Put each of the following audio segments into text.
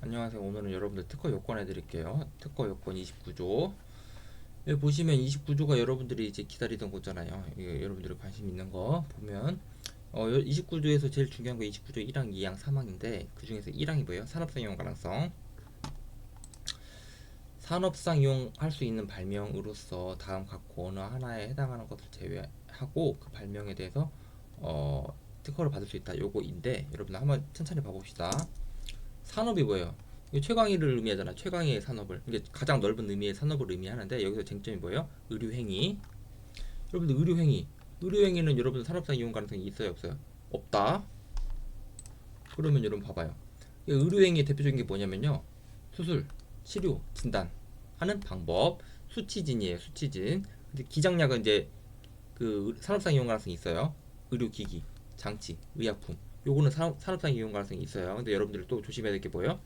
안녕하세요. 오늘은 여러분들 특허 요건 해드릴게요. 특허 요건 29조. 여기 보시면 29조가 여러분들이 이제 기다리던 거잖아요. 이게 여러분들이 관심 있는 거 보면 29조에서 제일 중요한 거 29조 1항, 2항, 3항인데 그 중에서 1항이 뭐예요? 산업상 이용 가능성. 산업상 이용할 수 있는 발명으로서 다음 각 어느 하나에 해당하는 것을 제외하고 그 발명에 대해서 특허를 받을 수 있다. 요거인데 여러분 한번 천천히 봐봅시다. 산업이 뭐예요? 이게 최강의를 의미하잖아. 최강의의 산업을. 이게 가장 넓은 의미의 산업을 의미하는데 여기서 쟁점이 뭐예요? 의료행위. 여러분들 의료행위. 의료행위는 여러분 산업상 이용 가능성이 있어요, 없어요? 없다. 그러면 여러분 봐봐요. 의료행위의 대표적인 게 뭐냐면요. 수술, 치료, 진단 하는 방법. 수치진이에요, 수치진. 근데 기장약은 이제 그 산업상 이용 가능성이 있어요. 의료기기, 장치, 의약품. 요거는 산업상 이용 가능성이 있어요. 근데 여러분들 또 조심해야 될 게 뭐예요?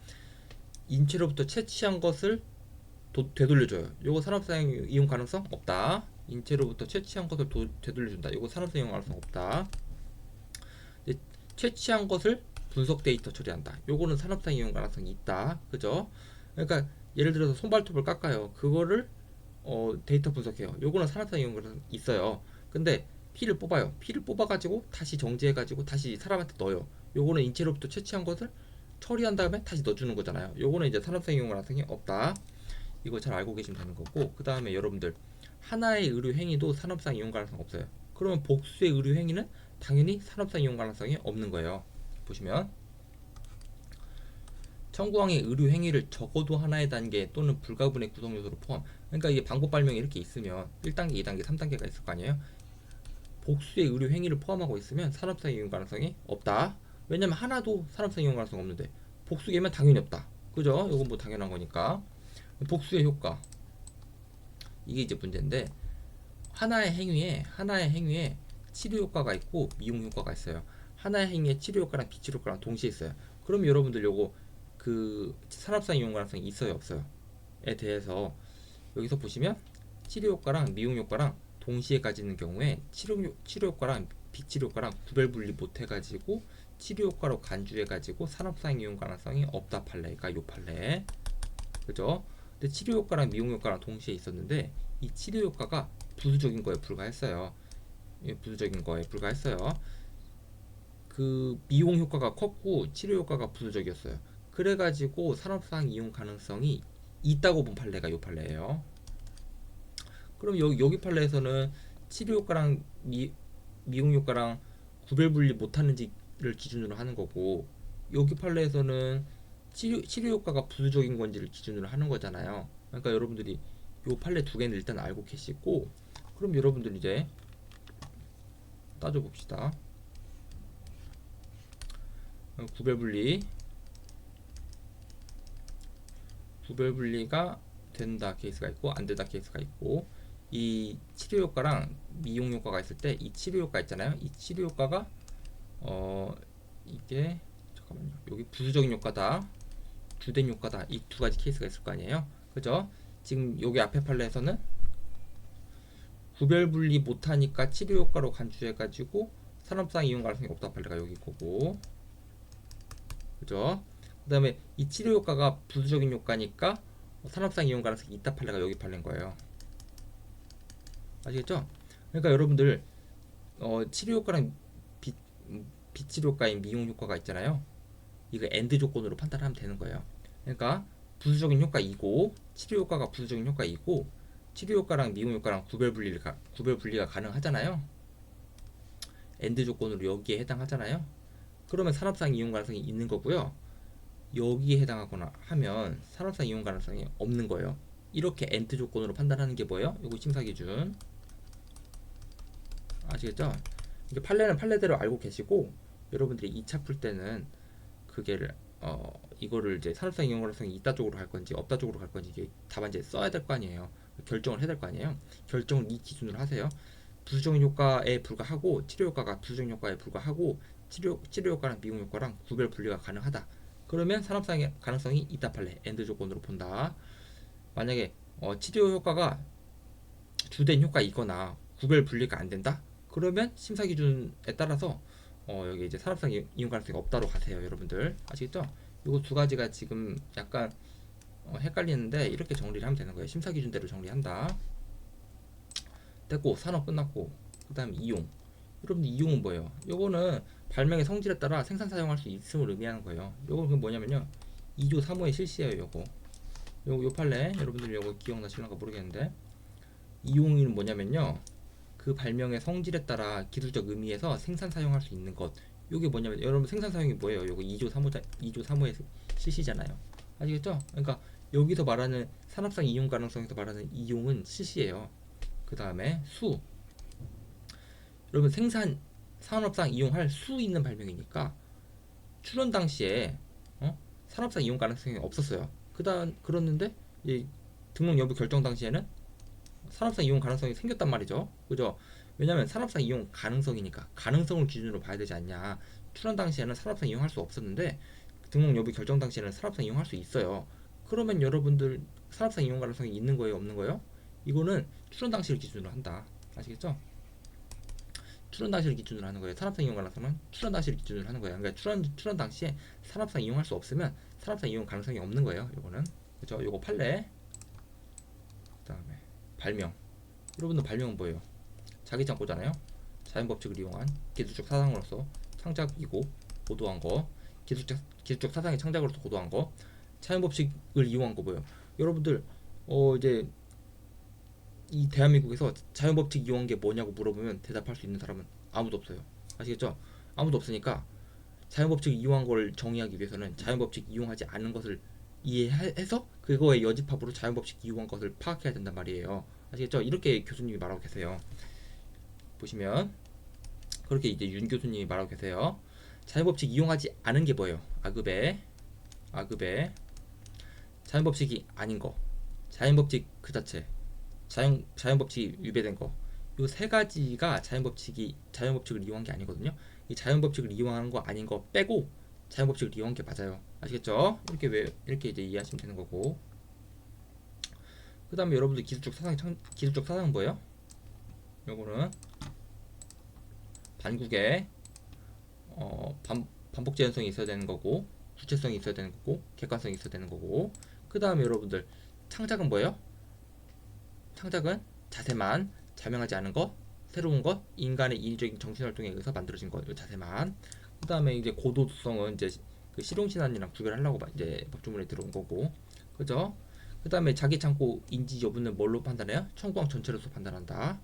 인체로부터 채취한 것을 되돌려줘요. 요거 산업상 이용 가능성 없다. 인체로부터 채취한 것을 되돌려준다. 요거 산업상 이용 가능성 없다. 채취한 것을 분석 데이터 처리한다. 요거는 산업상 이용 가능성이 있다. 그죠? 그러니까 예를 들어서 손발톱을 깎아요. 그거를 데이터 분석해요. 요거는 산업상 이용 가능성 있어요. 근데 피를 뽑아요. 피를 뽑아가지고 다시 정지해가지고 다시 사람한테 넣어요. 요거는 인체로부터 채취한 것을 처리한 다음에 다시 넣어주는 거잖아요. 요거는 이제 산업상 이용 가능성이 없다. 이거 잘 알고 계시면 되는 거고, 그 다음에 여러분들 하나의 의료 행위도 산업상 이용 가능성 없어요. 그러면 복수의 의료 행위는 당연히 산업상 이용 가능성이 없는 거예요. 보시면 청구항의 의료 행위를 적어도 하나의 단계 또는 불가분의 구성 요소로 포함. 그러니까 이게 방법 발명이 이렇게 있으면 1단계, 2단계, 3단계가 있을 거 아니에요. 복수의 의료 행위를 포함하고 있으면 산업상 이용 가능성이 없다. 왜냐면 하나도 산업상 이용 가능성 없는데 복수계면 당연히 없다. 그죠? 이건 뭐 당연한 거니까. 복수의 효과, 이게 이제 문제인데, 하나의 행위에 치료 효과가 있고 미용 효과가 있어요. 하나의 행위에 치료 효과랑 비치료 효과랑 동시에 있어요. 그럼 여러분들 요거 그 산업상 이용 가능성이 있어요, 없어요?에 대해서 여기서 보시면 치료 효과랑 미용 효과랑 동시에 가지는 경우에 치료 효과랑 비치료 효과랑 구별 분리 못 해가지고 치료 효과로 간주해가지고 산업상 이용 가능성이 없다 판례가 요 판례. 그죠? 근데 치료 효과랑 미용 효과랑 동시에 있었는데 이 치료 효과가 부수적인 거에 불과했어요. 예, 부수적인 거에 불과했어요. 그 미용 효과가 컸고 치료 효과가 부수적이었어요. 그래가지고 산업상 이용 가능성이 있다고 본 판례가 요 판례예요. 그럼 여기 판례에서는 치료 효과랑 미용 효과랑 구별 분리 못하는지를 기준으로 하는 거고, 여기 판례에서는 치료 효과가 부수적인 건지를 기준으로 하는 거잖아요. 그러니까 여러분들이 요 판례 두 개는 일단 알고 계시고, 그럼 여러분들 이제 따져봅시다. 구별 분리가 된다 케이스가 있고 안 된다 케이스가 있고, 이 치료 효과랑 미용 효과가 있을 때 이 치료 효과 있잖아요. 이 치료 효과가 이게 잠깐만요. 여기 부수적인 효과다, 주된 효과다, 이 두 가지 케이스가 있을 거 아니에요. 그죠? 지금 여기 앞에 판례에서는 구별 분리 못하니까 치료 효과로 간주해가지고 산업상 이용 가능성이 없다 판례가 여기 거고, 그죠? 그 다음에 이 치료 효과가 부수적인 효과니까 산업상 이용 가능성이 있다 판례가 여기 판례인 거예요. 아시겠죠? 그러니까 여러분들 치료 효과랑 비, 비치료 효과인 미용 효과가 있잖아요. 이거 엔드 조건으로 판단하면 되는 거예요. 그러니까 부수적인 효과이고 치료 효과가 부수적인 효과이고 치료 효과랑 미용 효과랑 구별 분리가 가능하잖아요. 엔드 조건으로 여기에 해당하잖아요. 그러면 산업상 이용 가능성이 있는 거고요. 여기에 해당하거나 하면 산업상 이용 가능성이 없는 거예요. 이렇게 엔드 조건으로 판단하는 게 뭐예요? 이거 심사 기준. 아시겠죠? 이게 판례는 판례대로 알고 계시고, 여러분들이 2차 풀 때는 그게를 이거를 이제 산업상 이용 가능성이 있다 쪽으로 갈 건지 없다 쪽으로 갈 건지 이게 답안지에 써야 될 거 아니에요. 결정을 해야 될 거 아니에요. 결정을 이 기준으로 하세요. 부수적인 효과에 불과하고 치료 효과가 부수적인 효과에 불과하고 치료 효과랑 미용 효과랑 구별 분리가 가능하다. 그러면 산업상의 가능성이 있다 판례 엔드 조건으로 본다. 만약에 치료 효과가 주된 효과이거나 구별 분리가 안 된다. 그러면 심사 기준에 따라서 여기 이제 산업상 이용 가능성이 없다로 가세요, 여러분들. 아시겠죠? 요거 두 가지가 지금 약간 헷갈리는데 이렇게 정리를 하면 되는 거예요. 심사 기준대로 정리한다. 됐고 산업 끝났고 그다음 이용. 여러분들 이용은 뭐예요? 요거는 발명의 성질에 따라 생산 사용할 수 있음을 의미하는 거예요. 요거 그 뭐냐면요. 2조 3호의 실시예요. 요거 판례 여러분들 요거 기억나실런가 모르겠는데 이용은 뭐냐면요. 그 발명의 성질에 따라 기술적 의미에서 생산 사용할 수 있는 것. 요게 뭐냐면 여러분 생산 사용이 뭐예요? 요거 2조 3호 2조 3호의 실시잖아요. 아시겠죠? 그러니까 여기서 말하는 산업상 이용 가능성에서 말하는 이용은 실시예요. 그 다음에 수. 여러분 생산 산업상 이용할 수 있는 발명이니까 출원 당시에 산업상 이용 가능성이 없었어요. 그다음 그렇는데 이 등록 여부 결정 당시에는 산업상 이용 가능성이 생겼단 말이죠. 그죠? 왜냐면 산업상 이용 가능성이니까 가능성을 기준으로 봐야 되지 않냐. 출원 당시에는 산업상 이용할 수 없었는데 등록 여부 결정 당시에는 산업상 이용할 수 있어요. 그러면 여러분들 산업상 이용 가능성이 있는 거예요, 없는 거예요? 이거는 출원 당시를 기준으로 한다. 아시겠죠? 출원 당시를 기준으로 하는 거예요. 산업상 이용 가능성은 출원 당시를 기준으로 하는 거예요. 그러니까 출원 당시에 산업상 이용할 수 없으면 산업상 이용 가능성이 없는 거예요. 요거는 그죠? 요거 판례. 그다음에 발명. 여러분들 발명은 뭐예요? 자기 창고잖아요. 자연 법칙을 이용한 기술적 사상으로서 창작이고 고도한 거. 기술적 사상의 창작으로서 고도한 거. 자연 법칙을 이용한 거 뭐예요? 여러분들 이제 이 대한민국에서 자연 법칙 이용한 게 뭐냐고 물어보면 대답할 수 있는 사람은 아무도 없어요. 아시겠죠? 아무도 없으니까 자연 법칙 이용한 걸 정의하기 위해서는 자연 법칙 이용하지 않은 것을 이해해서 그거에 여집합으로 자연 법칙 이용한 것을 파악해야 된단 말이에요. 아시겠죠? 이렇게 교수님이 말하고 계세요. 보시면 그렇게 이제 윤 교수님이 말하고 계세요. 자연 법칙 이용하지 않은 게 뭐예요? 아급에 자연 법칙이 아닌 거, 자연 법칙 그 자체, 자연 법칙이 위배된 거. 요 세 가지가 자연 법칙을 이용한 게 아니거든요. 이 자연 법칙을 이용한 거 아닌 거 빼고 자연 법칙을 이용한 게 맞아요. 아시겠죠? 이렇게 이제 이해하시면 되는 거고. 그다음에 여러분들 기술적 사상은 뭐예요? 요거는 반국에 반복 재현성이 있어야 되는 거고, 구체성이 있어야 되는 거고, 객관성이 있어야 되는 거고. 그다음에 여러분들 창작은 뭐예요? 창작은 자세만, 자명하지 않은 것, 새로운 것, 인간의 인위적인 정신활동에 의해서 만들어진 것, 이 자세만. 그 다음에 이제 고도성은 이제 그 실용신안이랑 구별하려고 이제 법조문에 들어온 거고, 그죠? 그 다음에 자기 창고 인지 여부는 뭘로 판단해요? 청구항 전체로서 판단한다.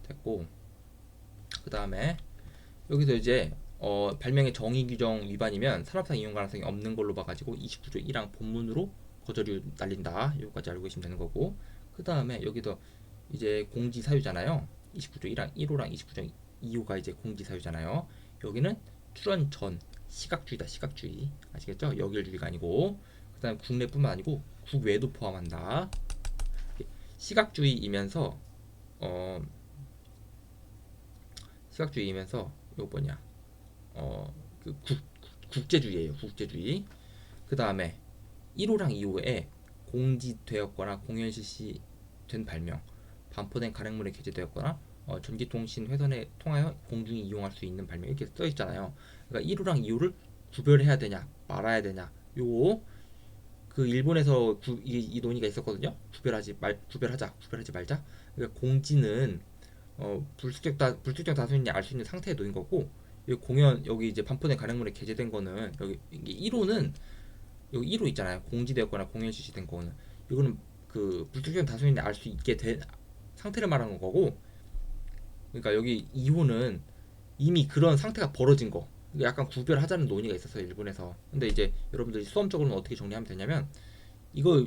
됐고, 그 다음에 여기서 이제 발명의 정의 규정 위반이면 산업상 이용 가능성이 없는 걸로 봐가지고 29조 1항 본문으로 거절이 날린다. 여기까지 알고 계시면 되는 거고. 그 다음에 여기서 이제 공지 사유잖아요. 29조 1항 1호랑 29조 2호가 이제 공지 사유잖아요. 여기는 출원 전 시각주의다. 시각주의 아시겠죠? 역일주의가 아니고 그 다음에 국내뿐만 아니고 국외도 포함한다. 시각주의이면서 어 시각주의이면서 이거 뭐냐 그 국제주의예요. 국제주의. 그 다음에 1호랑 2호에 공지되었거나 공연 실시된 발명, 반포된 가맹물에 게재되었거나 전기통신 회선에 통하여 공중이 이용할 수 있는 발명 이렇게 써 있잖아요. 그러니까 1호랑 2호를 구별해야 되냐 말아야 되냐 요 그 일본에서 이 논의가 있었거든요. 구별하지 말자. 그러니까 공지는 불특정 다수인지 알 수 있는 상태에 놓인 거고 여기 공연 여기 이제 반포된 가맹물에 게재된 거는 여기 이게 1호는 여기 1호 있잖아요. 공지되었거나 공연 실시된 거는 이거는 그 불특정 다수인지 알 수 있게 된 상태를 말하는 거고 그러니까 여기 2호는 이미 그런 상태가 벌어진 거 약간 구별하자는 논의가 있었어요 일본에서. 근데 이제 여러분들이 수험적으로는 어떻게 정리하면 되냐면 이거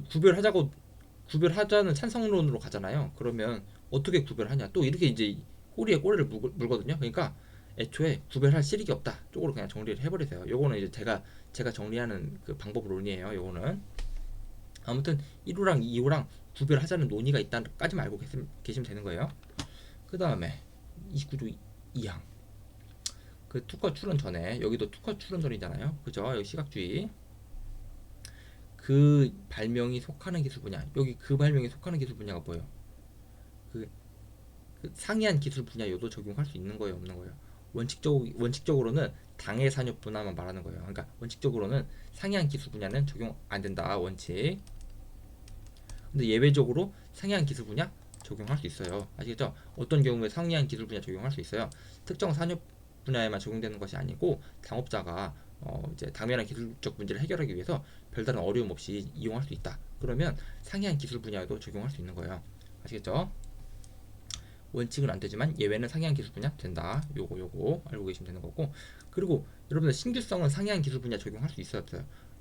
구별하자는 찬성론으로 가잖아요. 그러면 어떻게 구별하냐 또 이렇게 이제 꼬리에 꼬리를 물거든요. 그러니까 애초에 구별할 실익이 없다 쪽으로 그냥 정리를 해버리세요. 요거는 이제 제가 정리하는 그 방법론이에요. 요거는 아무튼 1호랑 2호랑 구별하자는 논의가 있다까지만 알고 계시면 되는 거예요. 그 다음에 29조 2항 그 투컷 출원 전에 여기도 투컷 출원 전이잖아요. 그죠? 여기 시각주의 그 발명이 속하는 기술 분야 여기 그 발명이 속하는 기술 분야가 뭐예요? 그, 그 상이한 기술 분야여도 적용할 수 있는 거예요, 없는 거예요? 원칙적으로는 당해 산업 분야만 말하는 거예요. 그러니까 원칙적으로는 상해안 기술 분야는 적용 안 된다 원칙. 근데 예외적으로 상해안 기술 분야 적용할 수 있어요. 아시겠죠? 어떤 경우에 상해안 기술 분야 적용할 수 있어요. 특정 산업 분야에만 적용되는 것이 아니고 당업자가 이제 당면한 기술적 문제를 해결하기 위해서 별다른 어려움 없이 이용할 수 있다. 그러면 상해안 기술 분야에도 적용할 수 있는 거예요. 아시겠죠? 원칙은 안 되지만 예외는 상해안 기술 분야 된다. 요거 알고 계시면 되는 거고. 그리고 여러분들 신규성은 상해안 기술 분야 적용할 수 있어요.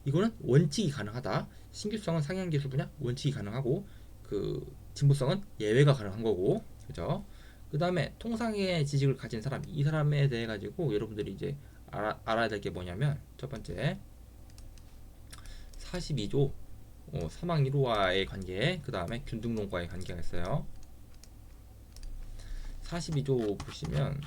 이거는 원칙이 가능하다. 신규성은 상해안 기술 분야 원칙이 가능하고 그 진보성은 예외가 가능한 거고. 그죠? 그 다음에 통상의 지식을 가진 사람, 이 사람에 대해 가지고 여러분들이 이제 알아야 될 게 뭐냐면 첫 번째 42조 사망 1호와의 관계, 그 다음에 균등론과의 관계가 있어요. 42조 보시면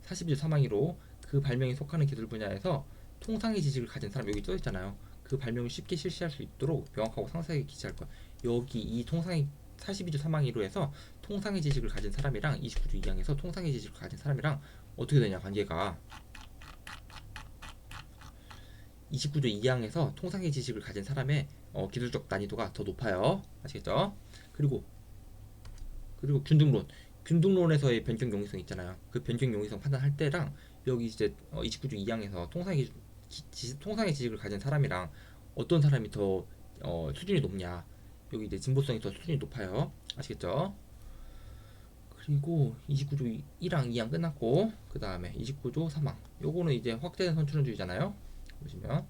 42조 사망 1호 그 발명에 속하는 기술 분야에서 통상의 지식을 가진 사람 여기 써 있잖아요. 그 발명을 쉽게 실시할 수 있도록 명확하고 상세하게 기재할 거야. 여기 이 통상의 42조 사망 1호에서 통상의 지식을 가진 사람이랑 29조 2항에서 통상의 지식을 가진 사람이랑 어떻게 되냐 관계가 29조 2항에서 통상의 지식을 가진 사람의 기술적 난이도가 더 높아요. 아시겠죠? 그리고 균등론에서의 변경 용이성 있잖아요. 그 변경 용이성 판단할 때랑 여기 이제 29조 2항에서 통상의 지식을 가진 사람이랑 어떤 사람이 더 수준이 높냐. 여기 이제 진보성이 더 수준이 높아요. 아시겠죠? 그리고 29조 1항, 2항 끝났고 그 다음에 29조 3항. 요거는 이제 확대된 선출원주의잖아요. 보시면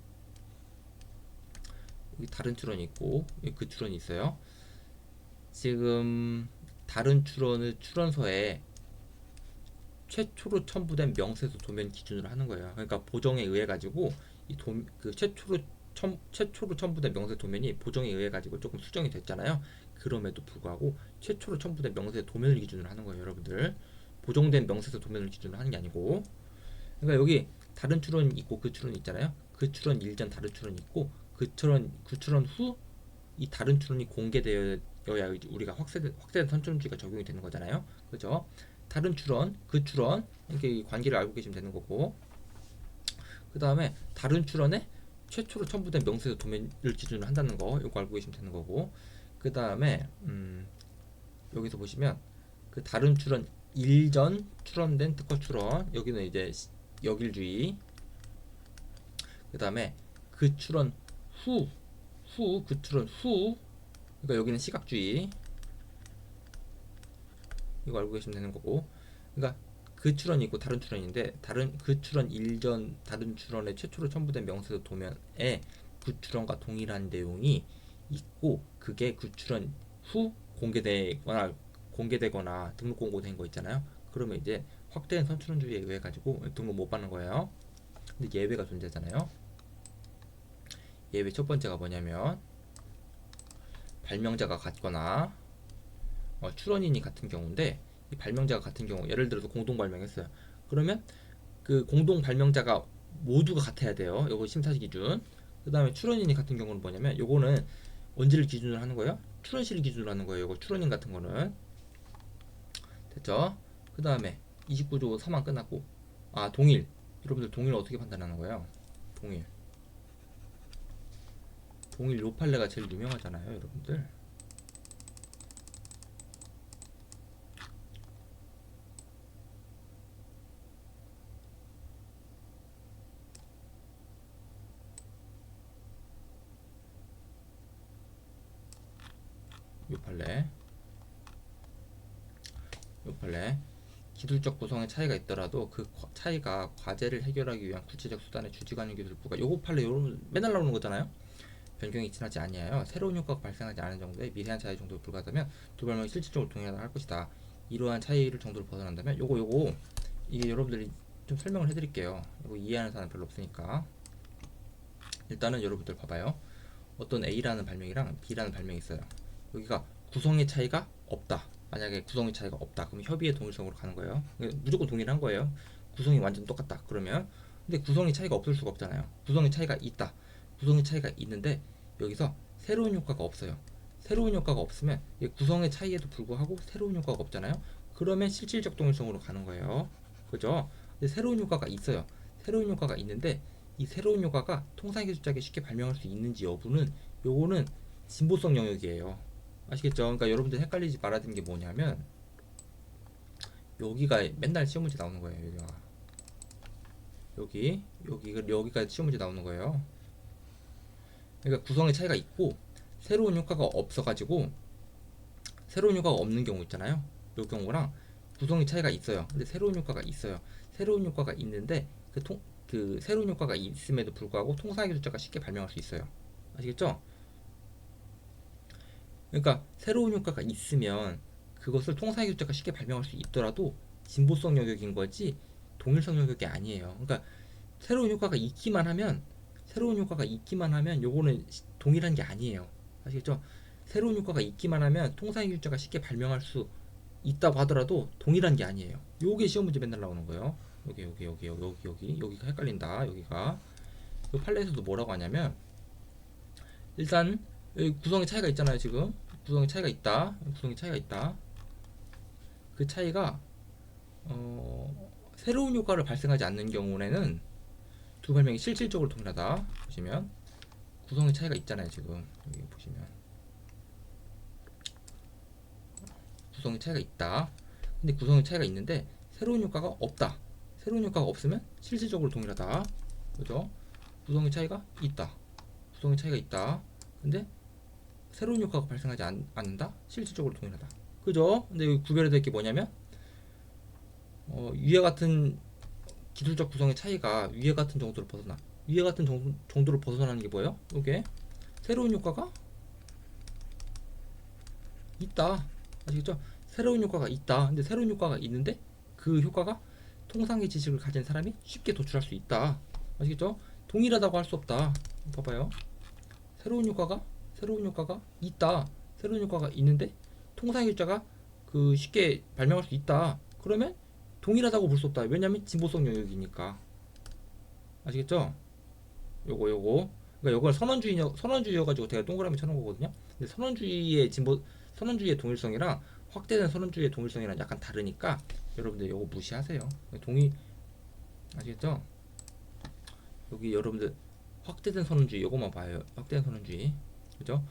여기 다른 출원이 있고 여기 그 출원이 있어요. 지금 다른 출원서에 최초로 첨부된 명세서 도면 기준으로 하는 거예요. 그러니까 보정에 의해 가지고 그 최초로 첨부된 명세 도면이 보정에 의해 가지고 조금 수정이 됐잖아요. 그럼에도 불구하고 최초로 첨부된 명세 도면을 기준으로 하는 거예요, 여러분들. 보정된 명세서 도면을 기준으로 하는 게 아니고. 그러니까 여기 다른 출원 있고 그 출원 있잖아요. 그 출원 일전 다른 출원 있고 그 출원 후 이 다른 출원이 공개되어야 우리가 확대된 선점주의가 적용이 되는 거잖아요. 그죠? 다른 출원, 그 출원 이렇게 관계를 알고 계시면 되는 거고. 그 다음에 다른 출원에 최초로 첨부된 명세서 도면을 기준으로 한다는 거 이거 알고 계시면 되는 거고. 그 다음에 여기서 보시면 그 다른 출원 일전 출원된 특허 출원 여기는 이제 역일주의. 그 다음에 그 출원 그 출원 후 그러니까 여기는 시각주의. 이거 알고 계시면 되는 거고. 그러니까 그 출원이 있고 다른 출원인데 그 출원 일전 다른 출원에 최초로 첨부된 명세서 도면에 그 출원과 동일한 내용이 있고 그게 그 출원 후 공개되거나 등록 공고된 거 있잖아요. 그러면 이제 확대된 선출원주의에 의해 가지고 등록 못 받는 거예요. 근데 예외가 존재하잖아요. 예외 첫 번째가 뭐냐면 발명자가 같거나 출원인이 같은 경우인데 이 발명자가 같은 경우 예를 들어서 공동 발명했어요. 그러면 그 공동 발명자가 모두가 같아야 돼요. 요거 심사 기준. 그 다음에 출원인이 같은 경우는 뭐냐면 요거는 언제를 기준으로 하는 거예요? 출원시를 기준으로 하는 거예요. 요거 출원인 같은 거는 됐죠? 그 다음에 29조 3항 끝났고 동일. 여러분들 동일 어떻게 판단하는 거예요? 동일 로팔레가 제일 유명하잖아요, 여러분들. 요팔레 기술적 구성의 차이가 있더라도 그 차이가 과제를 해결하기 위한 구체적 수단의 주지관의 기술부가 요거 팔레 요런 맨날 나오는 거잖아요. 변경이 지나지 아니하여 새로운 효과가 발생하지 않은 정도의 미세한 차이 정도로 불과하다면 두 발명이 실질적으로 동일하다 할 것이다. 이러한 차이를 정도로 벗어난다면 요거 이게 여러분들이 좀 설명을 해드릴게요. 이거 이해하는 사람 별로 없으니까. 일단은 여러분들 봐봐요. 어떤 A라는 발명이랑 B라는 발명이 있어요. 여기가 구성의 차이가 없다. 만약에 구성의 차이가 없다. 그럼 협의의 동일성으로 가는 거예요. 무조건 동일한 거예요. 구성이 완전 똑같다. 그러면 근데 구성의 차이가 없을 수가 없잖아요. 구성의 차이가 있다. 구성의 차이가 있는데 여기서 새로운 효과가 없어요. 새로운 효과가 없으면 구성의 차이에도 불구하고 새로운 효과가 없잖아요. 그러면 실질적 동일성으로 가는 거예요. 그죠? 근데 새로운 효과가 있어요. 새로운 효과가 있는데 이 새로운 효과가 통상기술자에게 쉽게 발명할 수 있는지 여부는 요거는 진보성 영역이에요. 아시겠죠? 그러니까 여러분들 헷갈리지 말아야 되는 게 뭐냐면 여기가 맨날 시험 문제 나오는 거예요. 여기가 시험 문제 나오는 거예요. 그러니까 구성의 차이가 있고 새로운 효과가 없어가지고 새로운 효과가 없는 경우 있잖아요. 이 경우랑 구성의 차이가 있어요. 근데 새로운 효과가 있어요. 새로운 효과가 있는데 그 새로운 효과가 있음에도 불구하고 통상의 숫자가 쉽게 발명할 수 있어요. 아시겠죠? 그러니까 새로운 효과가 있으면 그것을 통상의 숫자가 쉽게 발명할 수 있더라도 진보성 영역인 거지 동일성 영역이 아니에요. 그러니까 새로운 효과가 있기만 하면 요거는 동일한 게 아니에요. 아시겠죠? 새로운 효과가 있기만 하면 통상의 숫자가 쉽게 발명할 수 있다고 하더라도 동일한 게 아니에요. 요게 시험 문제 맨날 나오는 거예요. 여기가 헷갈린다. 여기가 이 판례에서도 뭐라고 하냐면 일단 여기 구성의 차이가 있잖아요. 지금 구성의 차이가 있다. 그 차이가 새로운 효과를 발생하지 않는 경우에는 두 발명이 실질적으로 동일하다. 보시면 구성의 차이가 있잖아요. 지금 여기 보시면 구성의 차이가 있다. 근데 구성의 차이가 있는데 새로운 효과가 없다. 새로운 효과가 없으면 실질적으로 동일하다. 그죠? 구성의 차이가 있다. 근데 새로운 효과가 발생하지 않는다. 실질적으로 동일하다. 그죠? 근데 여기 구별해야 될 게 뭐냐면 위와 같은 기술적 구성의 차이가 위와 같은 정도로 벗어나. 위와 같은 정도로 벗어나는 게 뭐예요? 이게 새로운 효과가 있다. 아시겠죠? 새로운 효과가 있다. 근데 새로운 효과가 있는데 그 효과가 통상의 지식을 가진 사람이 쉽게 도출할 수 있다. 아시겠죠? 동일하다고 할 수 없다. 봐봐요. 새로운 효과가 있다. 새로운 효과가 있는데 통상의 자가 그 쉽게 발명할 수 있다. 그러면 동일하다고 볼 수 없다. 왜냐면 진보성 영역이니까. 아시겠죠? 그러니까 요걸 선언주의여가지고 제가 동그라미 쳐놓은 거거든요. 근데 선언주의의 동일성이랑 확대된 선언주의의 동일성이랑 약간 다르니까 여러분들 요거 무시하세요. 아시겠죠? 여기 여러분들 확대된 선언주의 요거만 봐요. 확대된 선언주의. 그죠?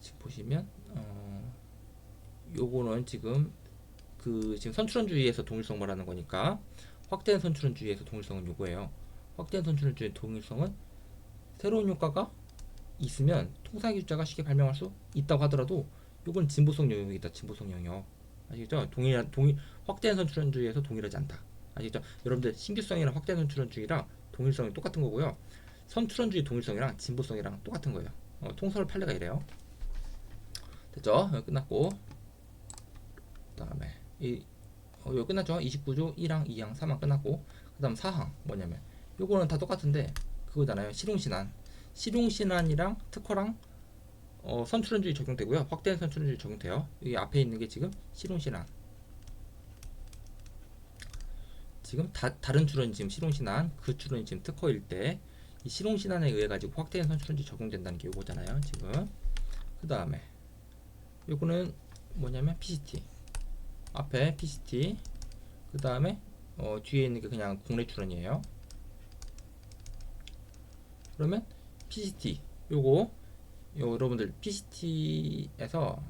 지금 보시면 요거는 지금 선출원주의에서 동일성 말하는 거니까 확대된 선출원주의에서 동일성은 요거예요. 확대된 선출원주의 동일성은 새로운 효과가 있으면 통상의 숫자가 쉽게 발명할 수 있다고 하더라도 요건 진보성 영역이다. 진보성 영역. 아시겠죠? 확대된 선출원주의에서 동일하지 않다. 아시겠죠? 여러분들 신규성이랑 확대된 선출원주의랑 동일성이 똑같은 거고요. 선출원주의 동일성이랑 진보성이랑 똑같은 거예요. 통설 판례가 이래요. 됐죠? 끝났고 그 다음에 이거 끝났죠? 29조 1항 2항 3항 끝났고 그 다음 4항 뭐냐면 요거는 다 똑같은데 그거잖아요. 실용신안이랑 특허랑 선출원주의 적용되고요. 확대된 선출원주의 적용돼요. 여기 앞에 있는 게 지금 실용신안. 지금 다른 출원이 지금 실용신안, 그 출원이 지금 특허일 때 이 실용신안에 의해 가지고 확대된 선출원주의 적용된다는 게 요거잖아요. 지금 그 다음에 요거는 뭐냐면 PCT. 앞에 PCT. 그 다음에 뒤에 있는 게 그냥 국내 출원이에요. 그러면 PCT 여러분들 PCT에서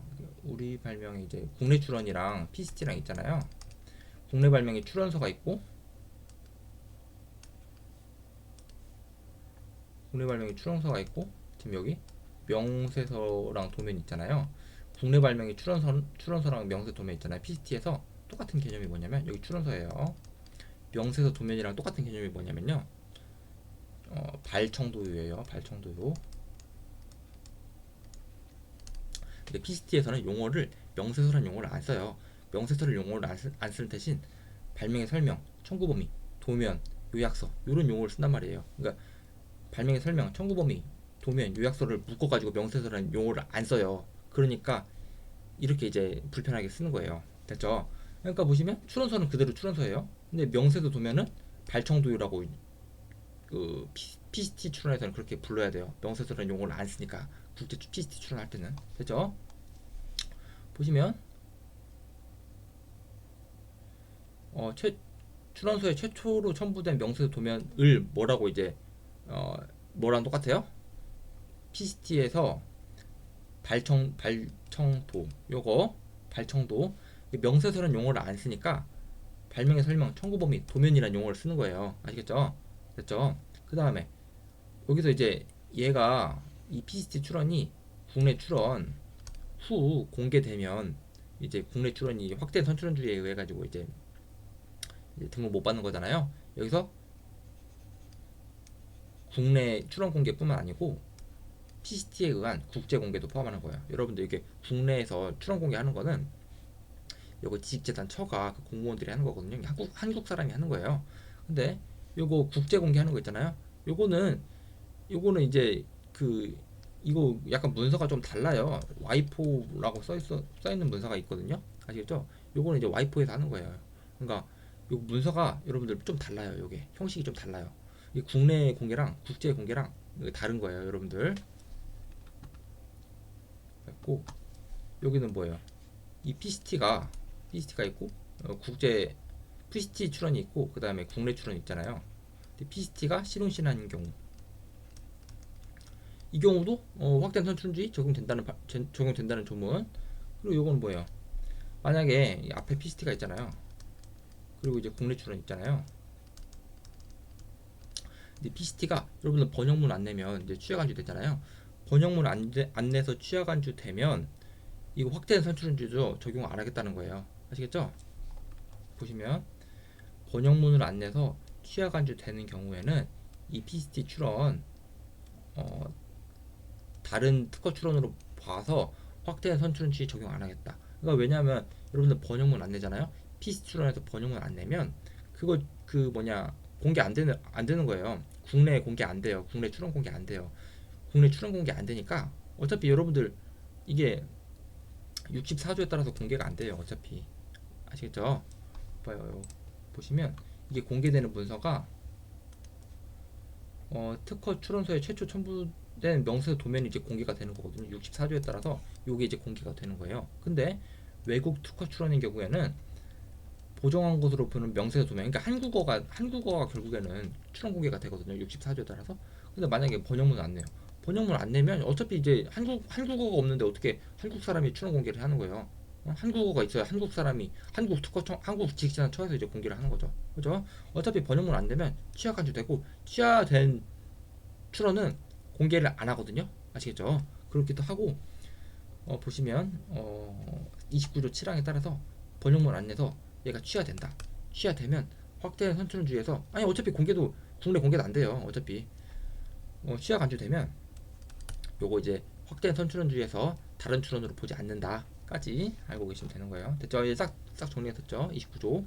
우리 발명의 이제 국내 출원이랑 PCT랑 있잖아요. 국내 발명의 출원서가 있고 지금 여기 명세서랑 도면 있잖아요. 국내 발명의 출원서랑 명세 도면 있잖아요. PCT에서 똑같은 개념이 뭐냐면 여기 출원서예요. 명세서 도면이랑 똑같은 개념이 뭐냐면요. 발청도유예요. 발청도유. 근데 PCT에서는 명세서라는 용어를 안 써요. 명세서를 용어를 안 쓰는 대신 발명의 설명, 청구 범위, 도면, 요약서 이런 용어를 쓴단 말이에요. 그러니까 발명의 설명, 청구 범위, 도면, 요약서를 묶어가지고 명세서라는 용어를 안 써요. 그러니까 이렇게 이제 불편하게 쓰는 거예요. 됐죠? 그러니까 보시면 출원서는 그대로 출원서예요. 근데 명세서 도면은 발청도유라고 그 PCT 출원에서는 그렇게 불러야 돼요. 명세서라는 용어를 안 쓰니까. 국제 PCT 출원할 때는. 됐죠? 보시면 출원서에 최초로 첨부된 명세서 도면을 뭐라고 이제 뭐랑 똑같아요? PCT에서 발청도 요거 발청도 명세서라는 용어를 안 쓰니까 발명의 설명, 청구 범위, 도면이라는 용어를 쓰는 거예요. 아시겠죠? 됐죠? 그 다음에 여기서 이제 얘가 이 PCT 출원이 국내 출원 후 공개되면 이제 국내 출원이 확대 선출원주의에 의해 가지고 이제 등록 못 받는 거잖아요. 여기서 국내 출원 공개뿐만 아니고 PCT에 의한 국제 공개도 포함하는 거예요. 여러분들 이게 국내에서 출원 공개하는 거는 요거 지식재단 처가 그 공무원들이 하는 거거든요. 한국 사람이 하는 거예요. 근데 요거 국제 공개하는 거 있잖아요. 요거는 이제 그 이거 약간 문서가 좀 달라요. 와이포라고 써 있는 문서가 있거든요. 아시겠죠? 요거는 이제 와이포에서 하는 거예요. 그러니까 요 문서가 여러분들 좀 달라요. 요게 형식이 좀 달라요. 이 국내 공개랑 국제 공개랑 다른 거예요, 여러분들. 그고 여기는 뭐예요? 이 PCT가 있고 국제 PCT 출원이 있고 그 다음에 국내 출원 있잖아요. PCT가 실훈신한인 경우 이 경우도 확대한 선출주의 적용된다는 조문. 그리고 요건 뭐예요? 만약에 앞에 PCT가 있잖아요. 그리고 이제 국내 출원 있잖아요. 근데 PCT가 여러분들 번역문 안 내면 이제 취약안주 되잖아요. 번역문 안 내서 취약안주 되면 이거 확대된 선출주의도 적용 안 하겠다는 거예요. 아시겠죠? 보시면 번역문을 안 내서 취약안주 되는 경우에는 이 PCT 출원 다른 특허 출원으로 봐서 확대된 선출주의 적용 안 하겠다. 그러니까 왜냐하면 여러분들 번역문 안 내잖아요. PC 출원에서 번역문 안 내면 그거 그 뭐냐 공개 안 되는 거예요. 국내 공개 안 돼요. 국내 출원 공개 안 돼요. 국내 출원 공개 안 되니까 어차피 여러분들 이게 64조에 따라서 공개가 안 돼요. 어차피 아시겠죠? 봐요. 보시면 이게 공개되는 문서가 특허 출원서에 최초 첨부된 명세서 도면이 이제 공개가 되는 거거든요. 64조에 따라서 이게 이제 공개가 되는 거예요. 근데 외국 특허 출원인 경우에는 보정한 것으로 보는 명세서 도면, 그러니까 한국어가 결국에는 출원 공개가 되거든요. 64조에 따라서. 근데 만약에 번역문 안 내요. 번역문 안 내면 어차피 이제 한국어가 없는데 어떻게 한국 사람이 출원 공개를 하는 거예요. 한국어가 있어야 한국 사람이 한국 직장 처에서 이제 공개를 하는 거죠. 그죠? 어차피 번역문 안 되면 취약한주 되고 취하된 출원은 공개를 안 하거든요. 아시겠죠? 그렇기도 하고 보시면 29조 7항에 따라서 번역문 안 내서 얘가 취하된다. 취하되면 확대된 선출주의에서 아니 어차피 국내 공개도 안 돼요. 어차피 취하 간주되면 요거 이제 확대된 선출원주의에서 다른 출원으로 보지 않는다까지 알고 계시면 되는 거예요. 됐죠? 이제 싹 정리했었죠? 29조.